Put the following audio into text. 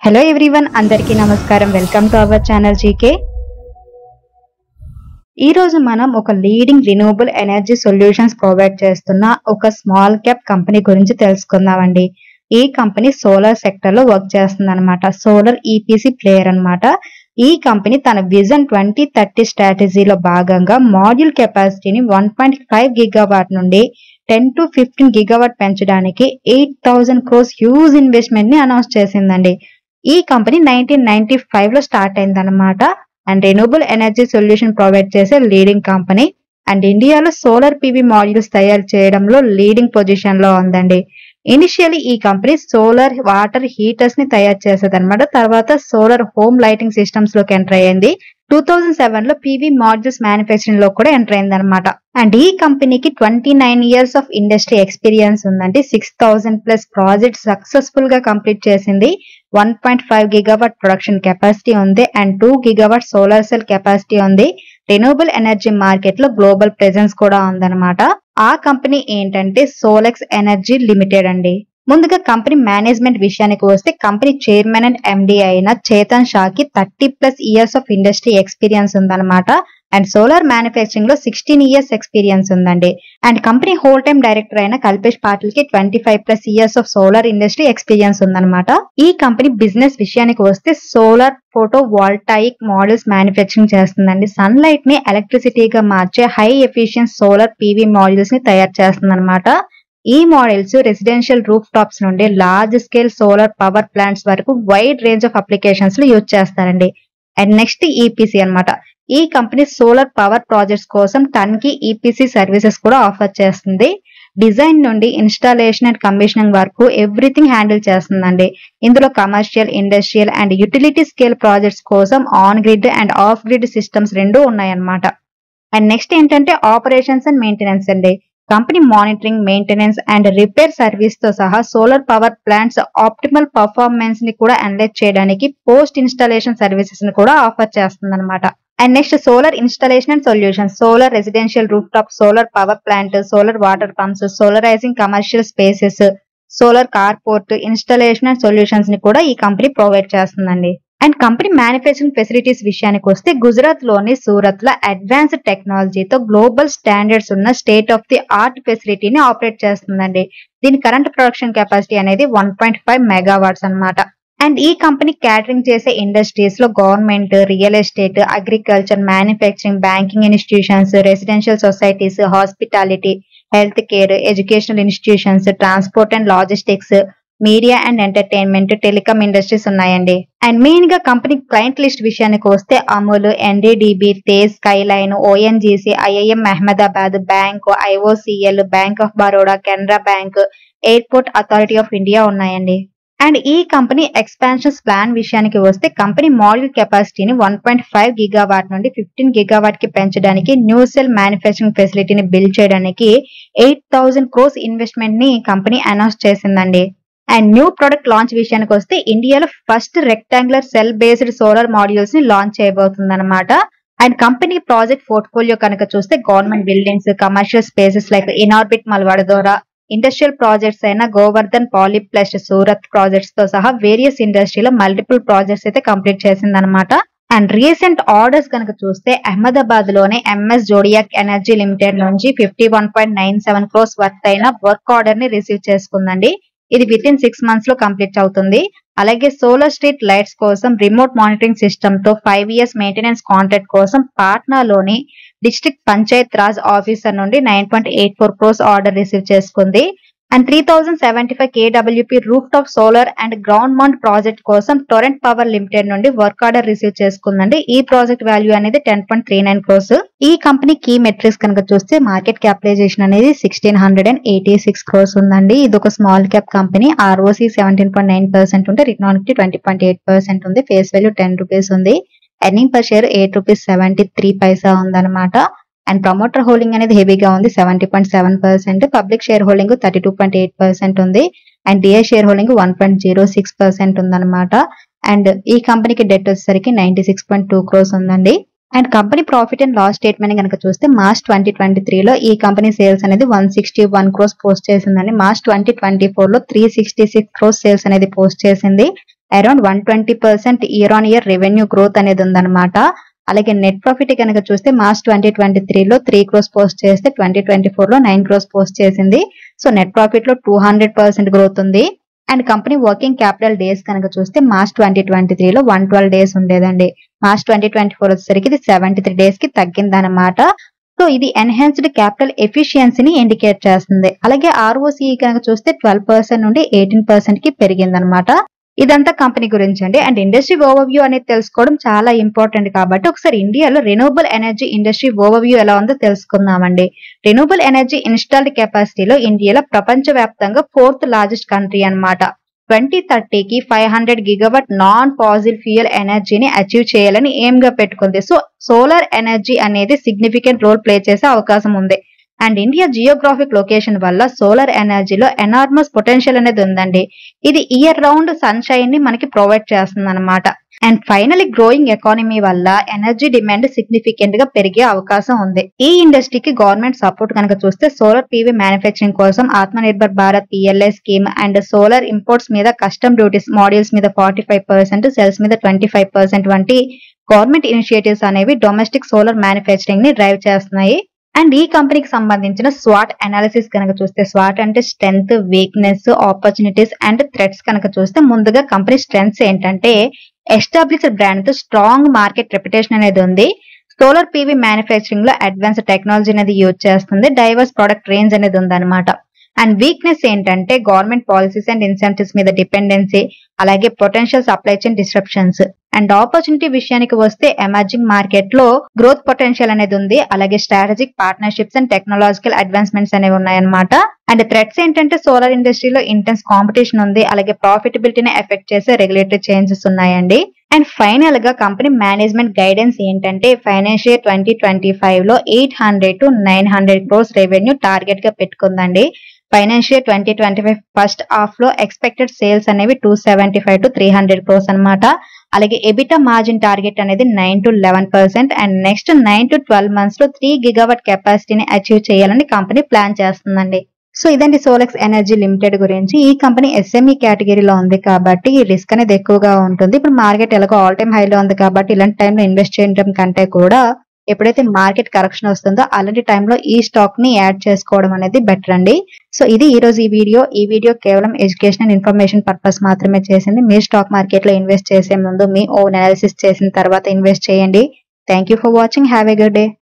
Hello everyone, అందరికీ నమస్కారం. Welcome to our channel GK. ఈ రోజు మనం ఒక leading renewable energy solutions provide చేస్తున్న ఒక స్మాల్ క్యాప్ కంపెనీ గురించి తెలుసుకుందామండి. ఈ కంపెనీ సోలార్ సెక్టర్ లో వర్క్ చేస్తుంది అనమాట. సోలార్ ఈపీసీ ప్లేయర్ అనమాట. ఈ కంపెనీ తన విజన్ 2030 స్ట్రాటజీలో భాగంగా మాడ్యూల్ కెపాసిటీని 1.5 గిగావాట్ నుండి 10 to 15 గిగావాట్ పెంచడానికి 8,000 crores హ్యూజ్ ఇన్వెస్ట్మెంట్ ని అనౌన్స్ చేసిందండి. ఈ కంపెనీ 1995 లో స్టార్ట్ అయిందన్నమాట. And renewable energy solution provide చేసే లీడింగ్ కంపెనీ. అండ్ ఇండియాలో సోలార్ పీవీ మాడ్యూల్స్ తయారు చేయడంలో లీడింగ్ పొజిషన్ లో ఉందండి. ఇనిషియల్లీ ఈ కంపెనీ సోలార్ వాటర్ హీటర్స్ ని తయారు చేసేది అనమాట. తర్వాత సోలార్ హోమ్ లైటింగ్ సిస్టమ్స్ లోకి ఎంటర్ అయ్యింది. 2007 లో పీవీ మాడ్యూల్స్ మ్యానుఫ్యాక్చరింగ్ లో కూడా ఎంటర్ అయింది అనమాట. అండ్ ఈ కంపెనీకి 29 years ఆఫ్ ఇండస్ట్రీ ఎక్స్పీరియన్స్ ఉందండి. 6,000+ ప్రాజెక్ట్ సక్సెస్ఫుల్ గా కంప్లీట్ చేసింది. 1.5 గిగావాట్ ప్రొడక్షన్ కెపాసిటీ ఉంది. And 2 gigawatt solar cell capacity ఉంది. రెన్యూవబుల్ ఎనర్జీ మార్కెట్ లో గ్లోబల్ ప్రెజెన్స్ కూడా ఉందన్నమాట. ఆ కంపెనీ ఏంటంటే సోలెక్స్ ఎనర్జీ లిమిటెడ్ అండి. ముందుగా కంపెనీ మేనేజ్మెంట్ విషయానికి వస్తే కంపెనీ చైర్మన్ అండ్ ఎండి అయిన చేతన్ షాకి 30+ years ఆఫ్ ఇండస్ట్రీ ఎక్స్పీరియన్స్ ఉందన్నమాట. అండ్ సోలార్ మ్యానుఫ్యాక్చరింగ్ లో 16 years ఎక్స్పీరియన్స్ ఉందండి. And company whole time director అయిన కల్పేష్ పాటిల్ కి 25+ years of solar industry experience ఉందన్నమాట. ఈ కంపెనీ బిజినెస్ విషయానికి వస్తే solar photovoltaic models manufacturing చేస్తుందండి. సన్ లైట్ ని ఎలక్ట్రిసిటీగా మార్చే high efficient solar PV modules ని తయారు చేస్తుంది అనమాట. ఈ మోడల్స్ రెసిడెన్షియల్ రూఫ్ టాప్స్ నుండి large scale solar power plants వరకు వైడ్ రేంజ్ ఆఫ్ అప్లికేషన్స్ లో యూజ్ చేస్తారండి. అండ్ నెక్స్ట్ ఈపీసీ అనమాట. ఈ కంపెనీ సోలార్ పవర్ ప్రాజెక్ట్స్ కోసం టన్ కి ఈపీసీ సర్వీసెస్ కూడా ఆఫర్ చేస్తుంది. డిజైన్ నుండి ఇన్స్టాలేషన్ అండ్ కమిషనింగ్ వరకు ఎవ్రీథింగ్ హ్యాండిల్ చేస్తుందండి. ఇందులో commercial, industrial and utility scale projects కోసం on grid and off grid systems రెండు ఉన్నాయన్నమాట. అండ్ నెక్స్ట్ ఏంటంటే ఆపరేషన్స్ అండ్ మెయింటెనెన్స్ అండి. Company monitoring, maintenance and repair service తో సహా solar power plants optimal performance ని కూడా అనలైజ్ చేయడానికి పోస్ట్ ఇన్స్టాలేషన్ సర్వీసెస్ ని కూడా ఆఫర్ చేస్తుంది అనమాట. And next solar installation and solution, solar residential rooftop, solar power plant, solar water pumps, solarising commercial spaces, solar carport installation and solutions ని కూడా ఈ కంపెనీ ప్రొవైడ్ చేస్తుందండి. And company manufacturing facilities విషయానికి వస్తే గుజరాత్ లోని సూరత్ లో అడ్వాన్స్డ్ టెక్నాలజీతో global standards ఉన్న స్టేట్ ఆఫ్ ది ఆర్ట్ ఫెసిలిటీని ఆపరేట్ చేస్తుందండి. దీని కరెంట్ ప్రొడక్షన్ కెపాసిటీ అనేది 1.5 మెగావాట్స్ అనమాట. అండ్ ఈ కంపెనీ క్యాటరింగ్ చేసే ఇండస్ట్రీస్ లో government, real estate, agriculture, manufacturing, banking institutions, residential societies, hospitality, health care, educational institutions, transport and logistics, media and entertainment, telecom industries ఉన్నాయండి. And main గా company client list విషయానికి వస్తే Amul, NDDB, Tej, Skyline, ONGC, IIM Ahmedabad bank, IOCL, bank of Baroda, Canara bank, airport authority of India ఉన్నాయండి. And ఈ company expansions plan విషయానికి వస్తే company module కెపాసిటీని 1.5 gigawatt నుండి 15 గిగావాట్ కి పెంచడానికి, న్యూ సెల్ మ్యానుఫ్యాక్చరింగ్ ఫెసిలిటీని బిల్డ్ చేయడానికి 8,000 crores ఇన్వెస్ట్మెంట్ ని కంపెనీ అనౌన్స్ చేసిందండి. అండ్ న్యూ ప్రొడక్ట్ లాంచ్ విషయానికి వస్తే ఇండియాలో first rectangular cell based solar modules ని లాంచ్ చేయబోతుంది అనమాట. అండ్ కంపెనీ ప్రాజెక్ట్ పోర్ట్ఫోలియో కనుక చూస్తే government buildings, commercial spaces like Inorbit మల్వాడదోరా, ఇండస్ట్రియల్ ప్రాజెక్ట్స్ అయిన గోవర్ధన్ పాలిప్లస్, సూరత్ ప్రాజెక్ట్స్ తో సహా వేరియస్ ఇండస్ట్రీలో మల్టిపుల్ ప్రాజెక్ట్స్ అయితే కంప్లీట్ చేసింది అనమాట. అండ్ రీసెంట్ ఆర్డర్స్ కనుక చూస్తే అహ్మదాబాద్ లోనే ఎంఎస్ జోడియాక్ ఎనర్జీ లిమిటెడ్ నుంచి 51.97 crores వర్త్ అయిన వర్క్ ఆర్డర్ ని రిసీవ్ చేసుకుందండి. ఇది విత్ ఇన్ 6 months లో కంప్లీట్ అవుతుంది. అలాగే సోలార్ స్ట్రీట్ లైట్స్ కోసం రిమోట్ మానిటరింగ్ సిస్టమ్ తో 5 years మెయింటెనెన్స్ కాంట్రాక్ట్ కోసం పాట్నాలోని డిస్ట్రిక్ట్ పంచాయత్ రాజ్ ఆఫీసర్ నుండి 9.84 crores ఆర్డర్ రిసీవ్ చేసుకుంది. And 3,075 kWp roof top solar and ground mount project కోసం టొరెంట్ పవర్ లిమిటెడ్ నుండి వర్క్ ఆర్డర్ రిసీవ్ చేసుకుందండి. ఈ ప్రాజెక్ట్ వాల్యూ అనేది 10.39 crores. ఈ కంపెనీ కీ మెట్రిక్స్ కనుక చూస్తే మార్కెట్ క్యాపిటలైజేషన్ అనేది 1,686 crores ఉందండి. ఇది ఒక స్మాల్ క్యాప్ కంపెనీ. ROC 17.9% ఉంటే రిటర్న్ ఆన్ ఈక్విటీ 20.8% ఉంది. ఫేస్ వాల్యూ 10 rupees ఉంది. ఎర్నింగ్ పర్ షేర్ 8.73 rupees ఉందన్నమాట. అండ్ ప్రమోటర్ హోల్డింగ్ అనేది హెవీగా ఉంది, 70.7%. పబ్లిక్ షేర్ హోల్డింగ్ 32.8% ఉంది. అండ్ డిఐ షేర్ హోల్డింగ్ 1.06% ఉందన్నమాట. అండ్ ఈ కంపెనీకి డెట్ వచ్చేసరికి 96.2 crores ఉందండి. And company profit and loss statement కనుక చూస్తే మార్చ్ 2023లో ఈ కంపెనీ సేల్స్ అనేది 161 crores పోస్ట్ చేసిందండి. మార్చ్ 2024లో 366 crores సేల్స్ అనేది పోస్ట్ చేసింది. Around 120% year on year revenue growth అనేది ఉందన్నమాట. అలాగే నెట్ ప్రాఫిట్ కనుక చూస్తే మార్చ్ 2023లో 3 crores పోస్ట్ చేస్తే 2024లో 9 crores పోస్ట్ చేసింది. సో నెట్ ప్రాఫిట్ లో 200% గ్రోత్ ఉంది. And company working capital days కనుక చూస్తే మార్చ్ 2023లో 112 డేస్ ఉండేదండి. మార్చ్ 2024 వచ్చేసరికి ఇది 73 డేస్ కి తగ్గిందనమాట. సో ఇది ఎన్హాన్స్డ్ క్యాపిటల్ ఎఫిషియన్సీని ఇండికేట్ చేస్తుంది. అలాగే ROCE కనుక చూస్తే 12% నుండి 18% కి పెరిగిందనమాట. ఇదంతా కంపెనీ గురించి అండి. అండ్ ఇండస్ట్రీ ఓవర్వ్యూ అనేది తెలుసుకోవడం చాలా ఇంపార్టెంట్ కాబట్టి ఒకసారి ఇండియాలో రెన్యూవబుల్ ఎనర్జీ ఇండస్ట్రీ ఓవర్వ్యూ ఎలా ఉందో తెలుసుకుందామండి. రెన్యూవబుల్ ఎనర్జీ ఇన్స్టాల్డ్ కెపాసిటీలో ఇండియాలో ప్రపంచవ్యాప్తంగా 4th లార్జెస్ట్ కంట్రీ అన్నమాట. 2030కి 500 గిగావాట్ నాన్ ఫాసిల్ ఫ్యూయల్ ఎనర్జీని అచీవ్ చేయాలని ఎయిమ్ గా పెట్టుకుంది. సో సోలార్ ఎనర్జీ అనేది సిగ్నిఫికెంట్ రోల్ ప్లే చేసే అవకాశం ఉంది. అండ్ ఇండియా జియోగ్రాఫిక్ లొకేషన్ వల్ల సోలార్ ఎనర్జీలో ఎనార్మస్ పొటెన్షియల్ అనేది ఉందండి. ఇది ఇయర్ రౌండ్ సన్షైన్ ని మనకి ప్రొవైడ్ చేస్తుంది అనమాట. అండ్ ఫైనలీ గ్రోయింగ్ ఎకానమీ వల్ల ఎనర్జీ డిమాండ్ సిగ్నిఫికెంట్ గా పెరిగే అవకాశం ఉంది. ఈ ఇండస్ట్రీకి గవర్నమెంట్ సపోర్ట్ కనుక చూస్తే సోలార్ PV మ్యానుఫ్యాక్చరింగ్ కోసం Atmanirbhar Bharat PLI scheme and solar imports మీద కస్టమ్ డ్యూటీస్ మాడ్యూల్స్ మీద 45%, సెల్స్ మీద 25% వంటి గవర్నమెంట్ ఇనిషియేటివ్స్ అనేవి డొమెస్టిక్ సోలార్ మ్యానుఫ్యాక్చరింగ్ ని డ్రైవ్ చేస్తున్నాయి. అండ్ ఈ కంపెనీకి సంబంధించిన స్వాట్ అనాలిసిస్ కనుక చూస్తే స్వాట్ అంటే strength, weakness, opportunities and threats కనుక చూస్తే ముందుగా కంపెనీ స్ట్రెంగ్త్స్ ఏంటంటే ఎస్టాబ్లిష్డ్ బ్రాండ్ తో స్ట్రాంగ్ మార్కెట్ రెప్యుటేషన్ అనేది ఉంది. సోలార్ PV మ్యానుఫ్యాక్చరింగ్ లో అడ్వాన్స్డ్ టెక్నాలజీ అనేది యూజ్ చేస్తుంది. డైవర్స్ ప్రొడక్ట్ రేంజ్ అనేది ఉందన్నమాట. అండ్ వీక్నెస్ ఏంటంటే గవర్నమెంట్ పాలసీస్ అండ్ ఇన్సెంటివ్స్ మీద డిపెండెన్సీ, అలాగే potential supply chain disruptions. And opportunity విషయానికి వస్తే ఎమర్జింగ్ మార్కెట్ లో గ్రోత్ పొటెన్షియల్ అనేది ఉంది. అలాగే strategic partnerships and technological advancements అనేవి ఉన్నాయన్నమాట. అండ్ థ్రెట్స్ ఏంటంటే సోలార్ ఇండస్ట్రీలో ఇంటెన్స్ కాంపిటీషన్ ఉంది. అలాగే ప్రాఫిటబిలిటీని ఎఫెక్ట్ చేసే రెగ్యులేటరీ చేంజెస్ ఉన్నాయండి. అండ్ ఫైనల్ గా కంపెనీ మేనేజ్మెంట్ గైడెన్స్ ఏంటంటే ఫైనాన్షియల్ 2025 లో 800 to 900 crores రెవెన్యూ టార్గెట్ గా పెట్టుకుందండి. ఫైనాన్షియల్ 2025 ఫస్ట్ హాఫ్ లో ఎక్స్పెక్టెడ్ సేల్స్ అనేవి 275 to 300 crores అనమాట. అలాగే ఎబిటా మార్జిన్ టార్గెట్ అనేది 9 to 11%. And next 9 to 12 months లో 3 గిగావాట్ కెపాసిటీని అచీవ్ చేయాలని కంపెనీ ప్లాన్ చేస్తుందండి. సో ఇదండి సోలెక్స్ ఎనర్జీ లిమిటెడ్ గురించి. ఈ కంపెనీ SME కేటగిరీలో ఉంది కాబట్టి రిస్క్ అనేది ఎక్కువగా ఉంటుంది. ఇప్పుడు మార్కెట్ ఎలాగో ఆల్ టైమ్ హైలో ఉంది కాబట్టి ఇలాంటి టైంలో ఇన్వెస్ట్ చేయడం కంటే కూడా ఎప్పుడైతే మార్కెట్ కరెక్షన్ వస్తుందో అలాంటి టైంలో ఈ స్టాక్ ని యాడ్ చేసుకోవడం అనేది బెటర్ అండి. సో ఇది ఈ రోజు ఈ వీడియో కేవలం ఎడ్యుకేషన్ అండ్ ఇన్ఫర్మేషన్ పర్పస్ మాత్రమే చేసింది. మీరు స్టాక్ మార్కెట్ లో ఇన్వెస్ట్ చేసే ముందు మీ ఓన్ అనాలిసిస్ చేసిన తర్వాత ఇన్వెస్ట్ చేయండి. Thank you for watching. Have a good day.